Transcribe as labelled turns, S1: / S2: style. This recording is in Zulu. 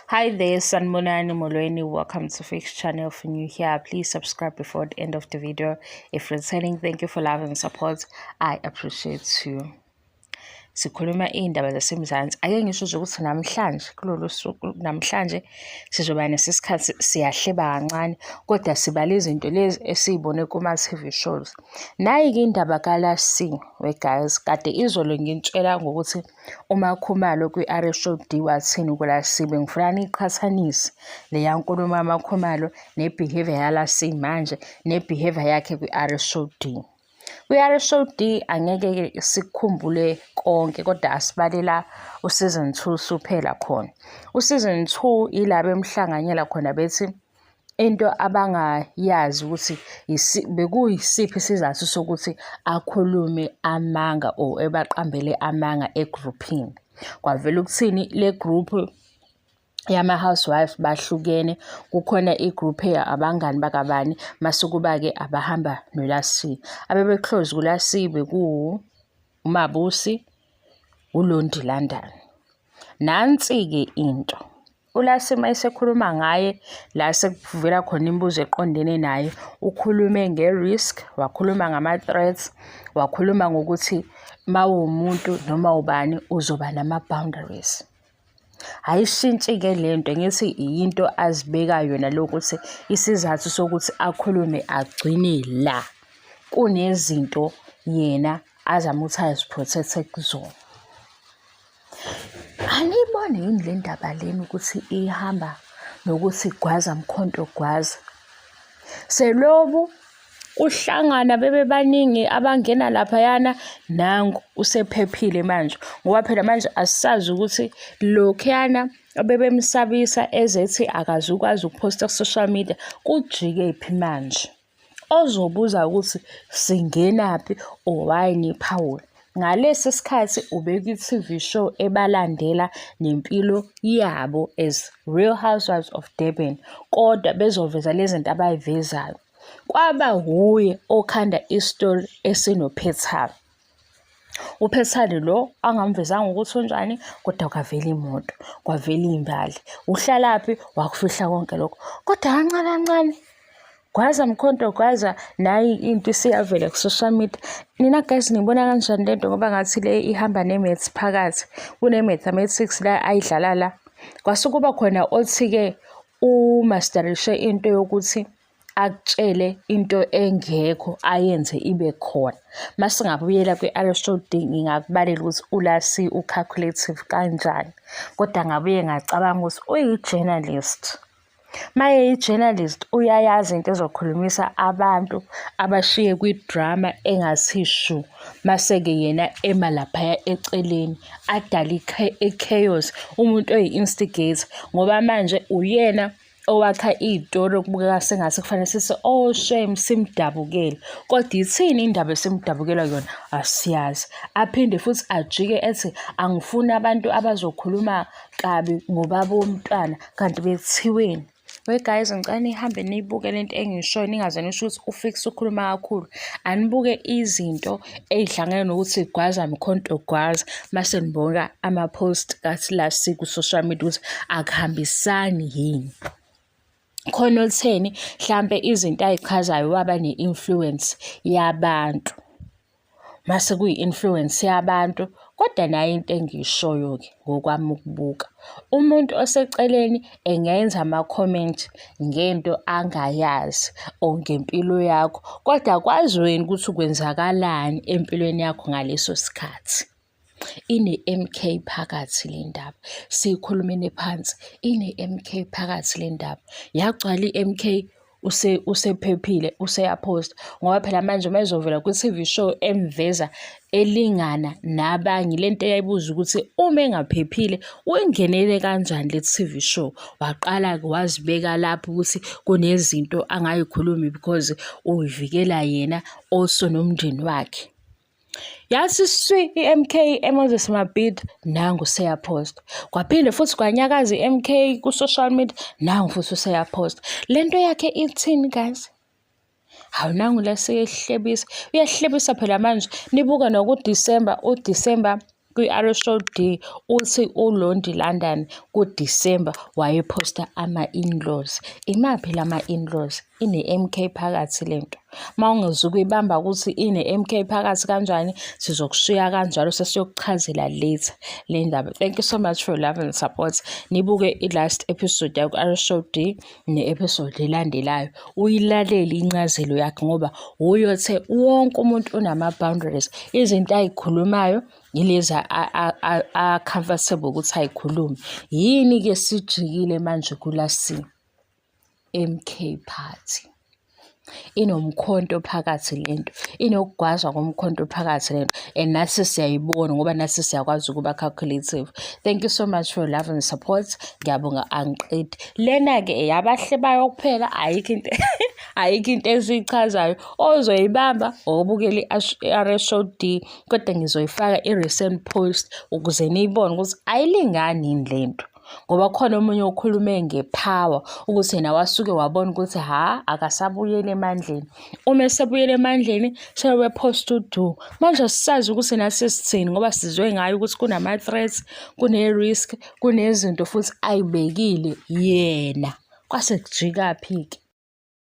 S1: Hi there, Sanmonani Molweni. Welcome to Fix Channel. If you're new here, please subscribe before the end of the video. If returning, thank you for love and support. I appreciate you. Sikhuluma iy'ndaba zasemzansi. Ake ngisho nje ukuthi namhlanje kulolu suku namhlanje sizoba nesisikhathi siyahleba kancane kodwa sibala izinto lezi esiy'bone kuma-TV shows. Nayi-ke indaba kaLassi we-guys. Kade izolo ngintshela ngokuthi uMakhumalo kwi-R-Show D wathini kuLassi. Bengifuna niyiqhathanise leya nkulumo kaMakhumalo ne-behavior yaLassi manje ne-behavior yakhe kwi-R-Show D. Kwi-R-Show D angeke-ke sikukhumbule konke kodwa asibalela uSeason 2 usuphela khona. uSeason 2 ilabo emhlanganyela khona bethi into abangayazi ukuthi bekuyisiphi isizathu sokuthi akhulume amanga or ebaqambele amanga egrouphini. Kwavela ukuthini le group yama-housewife bahlukene, kukhona igroup abangani bakabani mase kuba-ke abahamba noLassi. Abebe-close kuLassi uMabusi, uLondi London. Nansi-ke into uLassi mayesekhuluma ngaye la sekuvela khona imibuzo eqondene naye, ukhulume nge-risk, wakhuluma ngama-threats, wakhuluma ngokuthi mawumuntu noma ubani uzoba nama-boundaries. Ayishintshi-ke lento ngithi yinto azibeka yona lokuthi isizathu sokuthi akhulume agcine la kunezinto yena azama ukuthi aziprotecte kuzona. Aniyibone yini le ndaba lena ukuthi ihamba nokuthi gwaza mkhonto gwaza? Selobu uhlangana bebe baningi abangena laphayana nangu usephephile manje ngoba phela manje asisazi ukuthi lokhuyana abebemsabisa ezethi akazukwazi ukuphosta ku-social media kujike phi manje. Ozobuza ukuthi singenaphi or why niphawula. Ngalesi sikhathi ubeka i-TV show ebalandela nempilo yabo as Real Housewives of Durban kodwa bezoveza lezi zinto abayivezayo. Kwaba huye okhanda isitori esinoPhethani. uPhethani lo angamvezanga ukuthi unjani kodwa kwavela imoto, kwavela iy'mbali. Uhlalaphi wakufihla konke lokho. Kodwa kancane kancane gwaza mkhonto gwaza nayi into isiyavela ku-social media. Nina guys nibona kanjani lento ngoba ngathi le ihamba ne-maths phakathi. Kune-mathematics la ayidlala la. Kwase kuba khona othi-ke umasterishe into yokuthi akutshele into engekho ayenze ibe khona. Mase ngabuyela kwi-R-Show D ngingakubalela ukuthi uLassi ucalculative kanjani. Kodwa ngabuye ngacabanga ukuthi uyi-journalist. Maye i-journalist uyayazi into ezokhulumisa abantu abashiye kwi-drama engasishu. Mase-ke yena ema laphaya eceleni adala i-chaos, umuntu oyi-instigator ngoba manje uyena owakha iy'tori okubukeka sengathi kufanele sithi oh shame simdabukele. Kodwa ithini indaba esimdabukela yona asiyazi. Aphinde futhi ajike ethi angifuni abantu abazokhuluma kabi ngobaba womntwana kanti bethiweni. We guys ngicela nihambe niyibuke lento engishoyo ningaze nisho ukuthi uFix ukhuluma kakhulu. Anibuke izinto ey'hlangene nokuthi gwaza mkhonto gwaza mase nibona ama-post kaLassi ku-social media ukuthi akuhambisani yini. Khona olutheni mhlampe izinto ay'chazayo waba ne-influence yabantu. Mase kuyi-influence yabantu kodwa nayo into engiyishoyo-ke ngokwami ukubuka. Umuntu oseceleni engenza ama-comment ngento angayazi or ngempilo yakho kodwa akwazi wena ukuthi kwenzakalani empilweni yakho ngaleso sikhathi. Ine-MK phakathi le ndaba. Siyikhulumene phansi. Ine-MK phakathi le ndaba. Yagcwala i-MK usephephile useyaphosta ngoba phela manje mayizovela kwi-TV show emveza elingana nabanye lento eyayibuza ukuthi uma engaphephile uyingenele kanjani le TV show. Waqala-ke wazibeka lapho ukuthi kunezinto angayikhulumi because uyivikela yena also nomndeni wakhe. Yathi swi i-MK eMoses Mabhida nangu seyaphosta. Kwaphinde futhi kwanyakaza i-MK ku-social media nangu futhi useyaphosta. Lento yakhe ithini guys? Hawu nangu la seyehlebisa. Uyahlebisa phela manje. Nibuka nokuDisemba, uDisemba kwi-R D uthi uLondi London kuDisemba wayephosta ama-in-laws. Imaphi lama-in-laws? Ine-MK phakathi lento. Uma ungezukuyibamba ukuthi ine-MK phakathi kanjani, sizokushiya kanjalo sesiyokuchazela later le ndaba. Thank you so much for love and support. Nibuke i-last episode yaku-R D ne-episode elandelayo. Uyilalele incazelo yakhe ngoba uyothe wonke umuntu unama-boundaries. Izinto ayikhulumayo yilezi a-comfortable ukuthi ayikhulume. Yini-ke sijikile manje kula MK party? Inomkhonto phakathi lento, inokugwazwa komkhonto phakathi lento, and nathi siyayibona ngoba nathi siyakwazi ukuba calculative. Thank you so much for love and support. Ngiyabonga angiqedi. Lena-ke yabahle bayo kuphela, ayikho into ezichazayo ozoyibamba obukela i-R D, kodwa ngizoyifaka i-recent post ukuze niyibone ukuthi ayilingani yini lento. Ngoba khona omunye okhulume ngepower ukuthi yena wasuke wabona ukuthi akasabuyela emandleni. Uma esebuyela emandleni sewepost uDo. Manje sisazi ukuthi nasi sithini ngoba sizwe ngayo ukuthi kunama-threats, kune-risk, kunezinto futhi ayibekile yena. Kwase kujikaphi-ke?